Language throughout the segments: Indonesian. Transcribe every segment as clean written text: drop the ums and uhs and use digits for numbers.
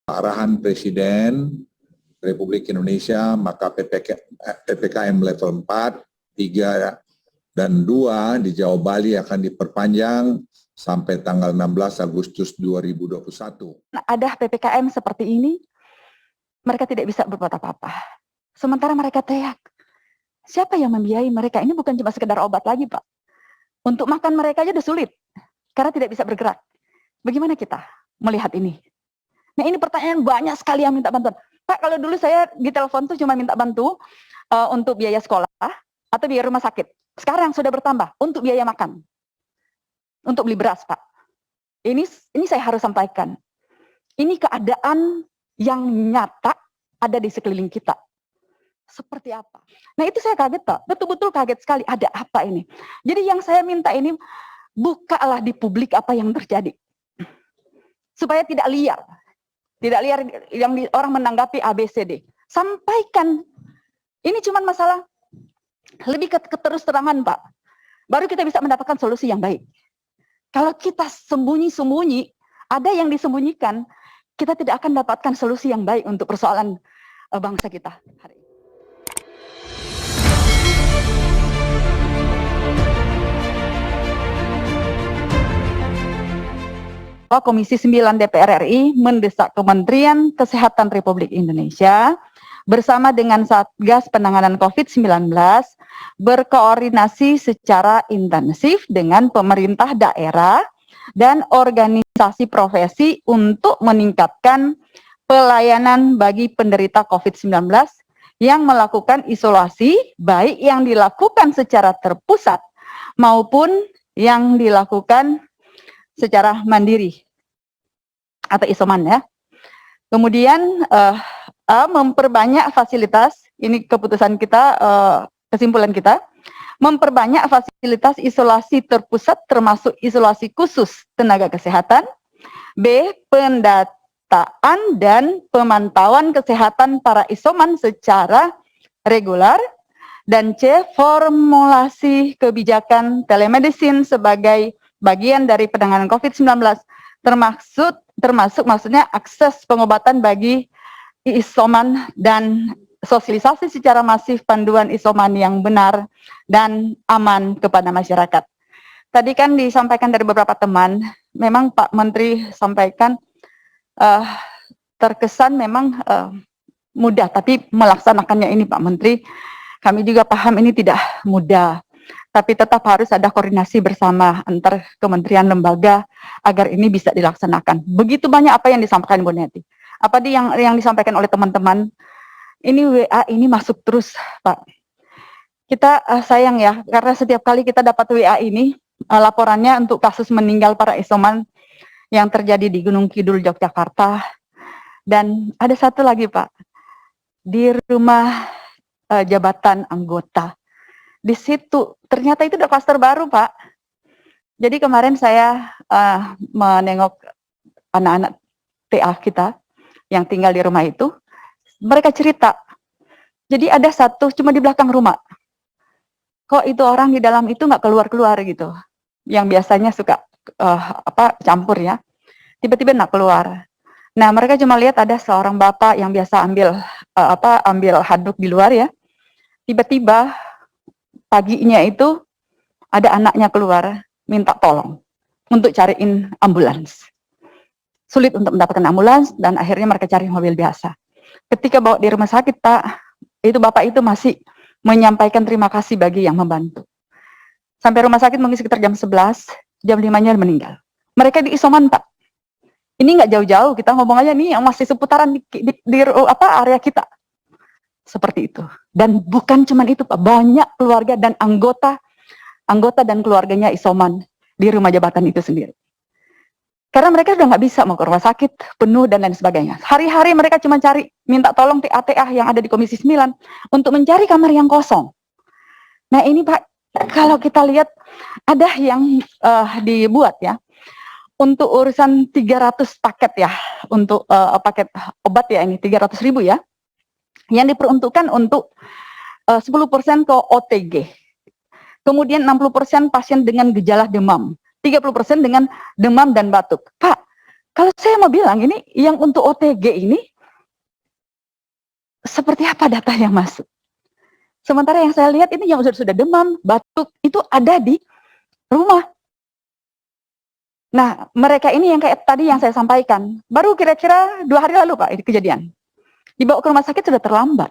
arahan Presiden Republik Indonesia, maka PPKM level 4, 3, dan 2 di Jawa Bali akan diperpanjang sampai tanggal 16 Agustus 2021. Ada PPKM seperti ini, mereka tidak bisa berbuat apa-apa. Sementara mereka teriak, siapa yang membiayai mereka? Ini bukan cuma sekedar obat lagi, Pak. Untuk makan mereka aja udah sulit, karena tidak bisa bergerak. Bagaimana kita melihat ini? Nah, ini pertanyaan banyak sekali yang minta bantuan. Pak, kalau dulu saya di telepon tuh cuma minta bantu untuk biaya sekolah atau biaya rumah sakit. Sekarang sudah bertambah untuk biaya makan. Untuk beli beras, Pak. Ini saya harus sampaikan. Ini keadaan yang nyata ada di sekeliling kita. Seperti apa? Nah, itu saya kaget, Pak. Betul-betul kaget sekali. Ada apa ini? Jadi yang saya minta ini, bukalah di publik apa yang terjadi. Supaya tidak liar. Tidak liar yang orang menanggapi ABCD. Sampaikan. Ini cuma masalah lebih ke keterus-terangan, Pak. Baru kita bisa mendapatkan solusi yang baik. Kalau kita sembunyi-sembunyi, ada yang disembunyikan, kita tidak akan dapatkan solusi yang baik untuk persoalan bangsa kita hari ini. Komisi 9 DPR RI mendesak Kementerian Kesehatan Republik Indonesia bersama dengan Satgas Penanganan COVID-19 berkoordinasi secara intensif dengan pemerintah daerah dan organisasi profesi untuk meningkatkan pelayanan bagi penderita COVID-19 yang melakukan isolasi, baik yang dilakukan secara terpusat maupun yang dilakukan secara mandiri atau isoman ya. Kemudian memperbanyak fasilitas, ini keputusan kita, kesimpulan kita, memperbanyak fasilitas isolasi terpusat termasuk isolasi khusus tenaga kesehatan. B. Pendataan dan pemantauan kesehatan para isoman secara reguler. Dan C. Formulasi kebijakan telemedicine sebagai bagian dari penanganan COVID-19 termasuk maksudnya akses pengobatan bagi isoman dan sosialisasi secara masif panduan isoman yang benar dan aman kepada masyarakat. Tadi kan disampaikan dari beberapa teman, memang Pak Menteri sampaikan terkesan memang mudah, tapi melaksanakannya ini Pak Menteri, kami juga paham ini tidak mudah. Tapi tetap harus ada koordinasi bersama antar kementerian lembaga agar ini bisa dilaksanakan. Begitu banyak apa yang disampaikan Bu Neti. Apa yang disampaikan oleh teman-teman, ini WA ini masuk terus, Pak. Kita sayang ya, karena setiap kali kita dapat WA ini, laporannya untuk kasus meninggal para isoman yang terjadi di Gunung Kidul, Yogyakarta. Dan ada satu lagi, Pak, di rumah jabatan anggota. Di situ ternyata itu udah klaster baru, Pak. Jadi kemarin saya menengok anak-anak TA kita yang tinggal di rumah itu, mereka cerita. Jadi ada satu cuma di belakang rumah. Kok itu orang di dalam itu nggak keluar-keluar gitu. Yang biasanya suka campur ya. Tiba-tiba nggak keluar. Nah, mereka cuma lihat ada seorang bapak yang biasa ambil handuk di luar ya. Tiba-tiba paginya itu ada anaknya keluar minta tolong untuk cariin ambulans. Sulit untuk mendapatkan ambulans dan akhirnya mereka cari mobil biasa. Ketika bawa di rumah sakit, Pak, itu bapak itu masih menyampaikan terima kasih bagi yang membantu. Sampai rumah sakit mungkin sekitar jam 11, jam 5-nya meninggal. Mereka di isoman, Pak. Ini nggak jauh-jauh, kita ngomong aja nih yang masih seputaran di area kita. Seperti itu. Dan bukan cuma itu, Pak, banyak keluarga dan anggota dan keluarganya isoman di rumah jabatan itu sendiri. Karena mereka sudah nggak bisa mau ke rumah sakit, penuh dan lain sebagainya. Hari-hari mereka cuma minta tolong TA yang ada di Komisi 9 untuk mencari kamar yang kosong. Nah ini Pak, kalau kita lihat ada yang dibuat ya, untuk urusan 300 paket ya, untuk paket obat ya ini 300.000 ya, yang diperuntukkan untuk 10% ke OTG. Kemudian 60% pasien dengan gejala demam. 30% dengan demam dan batuk. Pak, Kalau saya mau bilang ini yang untuk OTG ini seperti apa data yang masuk? Sementara yang saya lihat ini yang sudah demam, batuk itu ada di rumah. Nah, mereka ini yang kayak tadi yang saya sampaikan, baru kira-kira 2 hari lalu Pak ini kejadian. Dibawa ke rumah sakit sudah terlambat.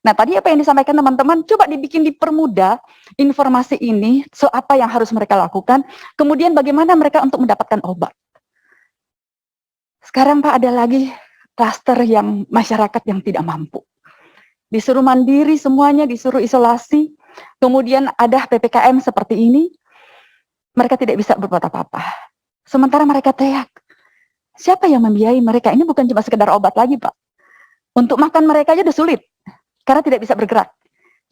Nah, tadi apa yang disampaikan teman-teman, coba dibikin dipermudah informasi ini, apa yang harus mereka lakukan, kemudian bagaimana mereka untuk mendapatkan obat. Sekarang Pak ada lagi klaster yang masyarakat yang tidak mampu. Disuruh mandiri semuanya, disuruh isolasi, kemudian ada PPKM seperti ini, mereka tidak bisa berbuat apa-apa. Sementara mereka teriak, siapa yang membiayai mereka? Ini bukan cuma sekedar obat lagi Pak. Untuk makan mereka aja udah sulit, karena tidak bisa bergerak.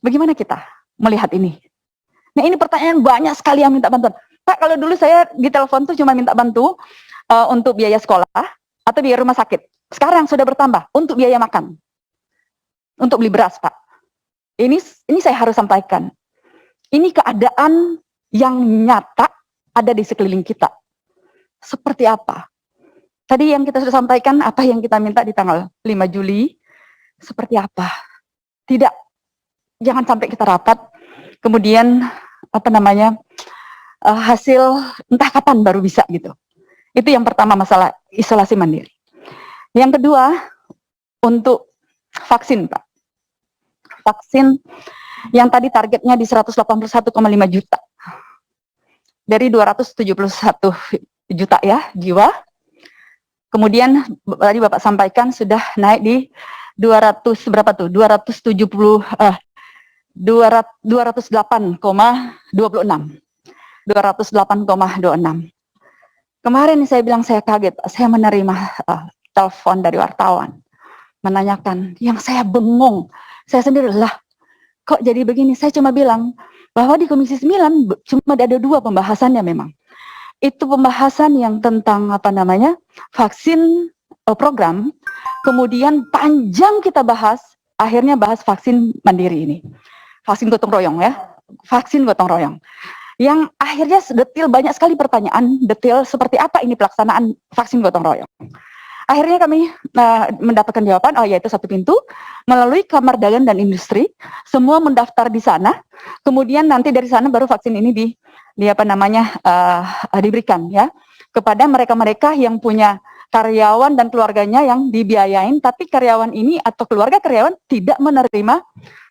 Bagaimana kita melihat ini? Nah ini pertanyaan banyak sekali yang minta bantuan. Pak, kalau dulu saya di telepon tuh cuma minta bantu untuk biaya sekolah atau biaya rumah sakit. Sekarang sudah bertambah untuk biaya makan. Untuk beli beras, Pak. Ini saya harus sampaikan. Ini keadaan yang nyata ada di sekeliling kita. Seperti apa? Tadi yang kita sudah sampaikan, apa yang kita minta di tanggal 5 Juli, seperti apa? Tidak, jangan sampai kita rapat, kemudian hasil entah kapan baru bisa gitu. Itu yang pertama masalah isolasi mandiri. Yang kedua, untuk vaksin Pak. Vaksin yang tadi targetnya di 181,5 juta. Dari 271 juta ya jiwa. Kemudian tadi Bapak sampaikan sudah naik di 200 berapa tuh? 270 208,26. 208,26. Kemarin saya bilang saya kaget, saya menerima telepon dari wartawan menanyakan, yang saya bengong. Saya sendiri lah, kok jadi begini? Saya cuma bilang bahwa di Komisi 9 cuma ada 2 pembahasannya memang. Itu pembahasan yang tentang vaksin program, kemudian panjang kita bahas, akhirnya bahas vaksin mandiri ini. Vaksin gotong royong ya, vaksin gotong royong. Yang akhirnya detail, banyak sekali pertanyaan detail seperti apa ini pelaksanaan vaksin gotong royong. Akhirnya kami mendapatkan jawaban, yaitu 1 pintu melalui Kamar Dagang dan Industri, semua mendaftar di sana. Kemudian nanti dari sana baru vaksin ini diberikan ya kepada mereka-mereka yang punya karyawan dan keluarganya yang dibiayain, tapi karyawan ini atau keluarga karyawan tidak menerima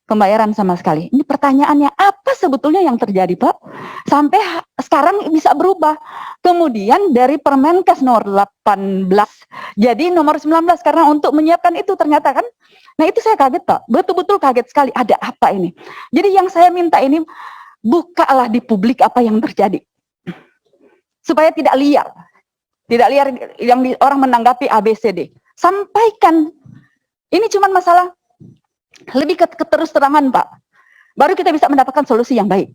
pembayaran sama sekali. Ini pertanyaannya, apa sebetulnya yang terjadi Pak? Sampai sekarang bisa berubah. Kemudian dari Permenkes nomor 18 jadi nomor 19 karena untuk menyiapkan itu ternyata kan. Nah itu saya kaget Pak, betul-betul kaget sekali, ada apa ini? Jadi yang saya minta ini, bukalah di publik apa yang terjadi. Supaya tidak liar. Tidak liar yang orang menanggapi ABCD. Sampaikan. Ini cuma masalah lebih ke keterus terangan Pak, baru kita bisa mendapatkan solusi yang baik.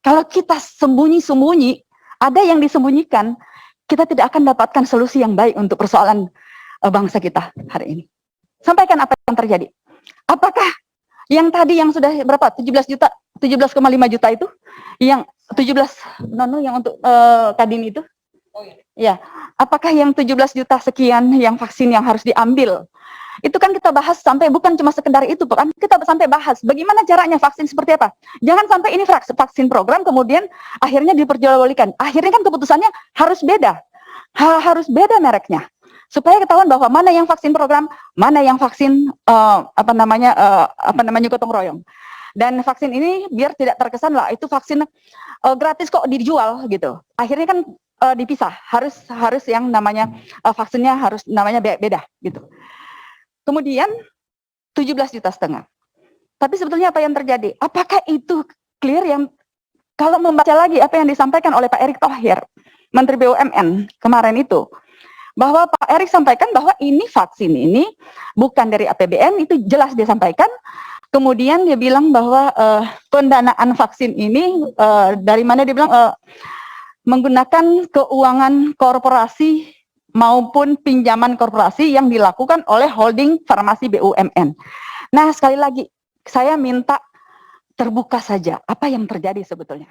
Kalau kita sembunyi-sembunyi, ada yang disembunyikan, kita tidak akan dapatkan solusi yang baik untuk persoalan bangsa kita hari ini. Sampaikan apa yang terjadi. Apakah yang tadi yang sudah berapa? 17,5 juta itu, yang 17 yang untuk Kadin itu? Oh iya. Ya, apakah yang 17 juta sekian yang vaksin yang harus diambil? Itu kan kita bahas sampai bukan cuma sekedar itu, kan kita sampai bahas bagaimana caranya vaksin seperti apa. Jangan sampai ini vaksin program kemudian akhirnya diperjualbelikan. Akhirnya kan keputusannya harus beda, harus beda mereknya supaya ketahuan bahwa mana yang vaksin program, mana yang vaksin gotong royong. Dan vaksin ini biar tidak terkesan lah itu vaksin gratis kok dijual gitu. Akhirnya kan dipisah, harus yang namanya vaksinnya harus namanya beda gitu. Kemudian 17,5 juta. Tapi sebetulnya apa yang terjadi? Apakah itu clear yang kalau membaca lagi apa yang disampaikan oleh Pak Erick Thohir, Menteri BUMN kemarin itu, bahwa Pak Erick sampaikan bahwa ini vaksin ini bukan dari APBN, itu jelas dia sampaikan. Kemudian dia bilang bahwa pendanaan vaksin ini dari mana dia bilang menggunakan keuangan korporasi maupun pinjaman korporasi yang dilakukan oleh holding farmasi BUMN. Nah, sekali lagi, saya minta terbuka saja apa yang terjadi sebetulnya.